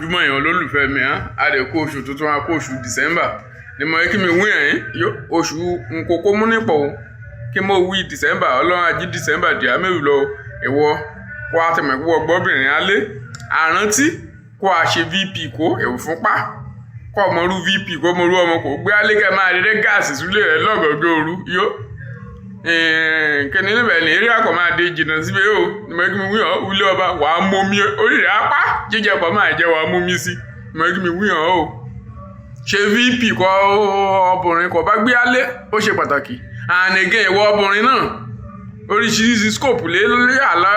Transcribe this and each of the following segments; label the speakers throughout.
Speaker 1: ojúmọ́ èèyàn olólùfẹ́ mi a lè kó oṣù tuntun a kó oṣù December ni mo yẹ kí mi wí ẹ̀yìn oṣù nkókó mú nípò kí mo wí December ọlọ́run ají December di àmẹ́rù lọ ìwọ kó a tẹ̀mẹ̀ kó ọgbọ́bìnrin alẹ́ àrántí kó a ṣe VP kó ẹ̀wù fúnpá kó ọmọrú VP kó ọmọrú ọmọ kò gbé alẹ́ kẹ́ máa dédé gáàsì súlé rẹ̀ lọ́gọ̀ọ́gọ́ òru yó kẹ́ni níbẹ̀ ní eré àkọ́ máa dé jìnnà síbẹ̀ o ni mo yẹ kí mi wí ọ́ wílé ọba wàá mú mi orí rẹ̀ apá jíjẹ pọ̀ máa jẹ́ wàá mú mi sí ni mo yẹ kí mi wí ọ́ o ṣe VP kọ́ ọbùnrin kọ́ bá gbé alẹ́ ó ṣe pàtàkì and again ìwọ ọbùnrin náà oríṣiríṣi scope lé àlọ́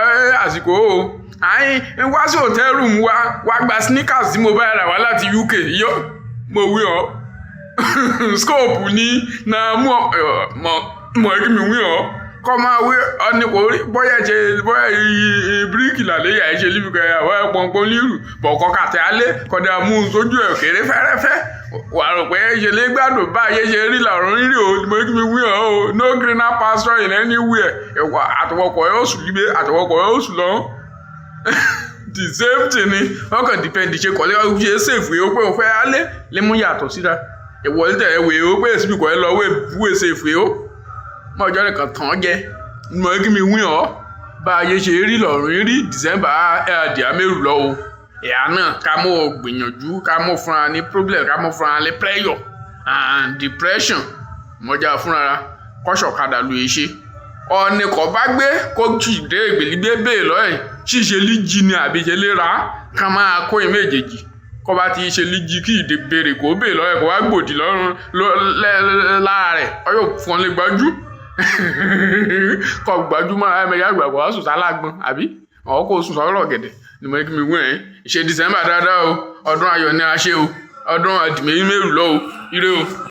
Speaker 1: àsìkò o àyìn wá sí hotel room wá gba sneakers tí mo bá rà wá láti UK yọ mo wí ọ́ scope ní na mọ̀ ẹ́ kí mi wí ọ́ kọ́ máa wí ọ́ni kò rí bóyá bíríkì làléyà ẹ̀ ṣe líbi kẹ́ àwọn ẹ̀pọ̀npọ̀ lírù bọ̀kọ́ kàtẹ́ alẹ́ kọ́dà mú sójú ẹ̀ kéré fẹ́rẹ́fẹ́ wà rò pé ṣe lè gbádùn báyé ṣe rí làrún rírì o ni mo kí mi wí ọ́ o no greener pasture in anywhere ẹ̀wà àtọwọ́kọ̀ ẹ̀ ó sùn líbe àtọwọ́kọ̀ ẹ̀ ó sùn lọ́wọ́ the same thing ni wọ́n kàn dìpẹ́ndì ṣe kọ́lé ṣe sèfù yìí ó pé o fẹ́ alẹ́ lè mú yàtọ̀ síra ìwọlé tẹ̀ ẹ̀ wèé ó pé èsì bìkọ́ ẹ lọ wé sèfù yìí ó mọ ọjọ́ nìkan tán jẹ́ mo kí mi wí ọ́ bá ayé ṣe rí lọ́rùn rí December ẹ̀ẹ́dì àmẹ́rù lọ o ìyá náà ká mọ̀ gbìyànjú ká mọ̀ fúnra ní problem ká mọ̀ fúnra ní pressure and depression mọ̀já fúnra kọ́ṣọ̀kadà lu èṣe ọ̀nì kọ́ bá gbé kó kì í dé ìgbèlígbé bẹ́ẹ̀ lọ́yìn ṣíṣe líjì ni àbí ṣe lè ra ká máa kó ìmọ̀ èjèèjì kó bá ti ṣe líjì kí ìdè béèrè kó bẹ́ẹ̀ lọ́yìn kó wá gbòdì lọ́rùn láàrẹ̀ ọyọ́ fún ọ lè gbájú kọ gbajúmọ̀ ẹ̀mẹ̀yà àgbàgbọ́ wá sùn sálágbọ́n àbí ọ̀hún kò sùn sọ́rọ̀ gẹ̀dẹ̀ ni mo ní kí mi wí ẹ̀ ṣe December dáadáa o ọdún ayọ̀ ni a ṣe o ọdún àdìmẹ́yìn mẹ́rù lọ o ire o.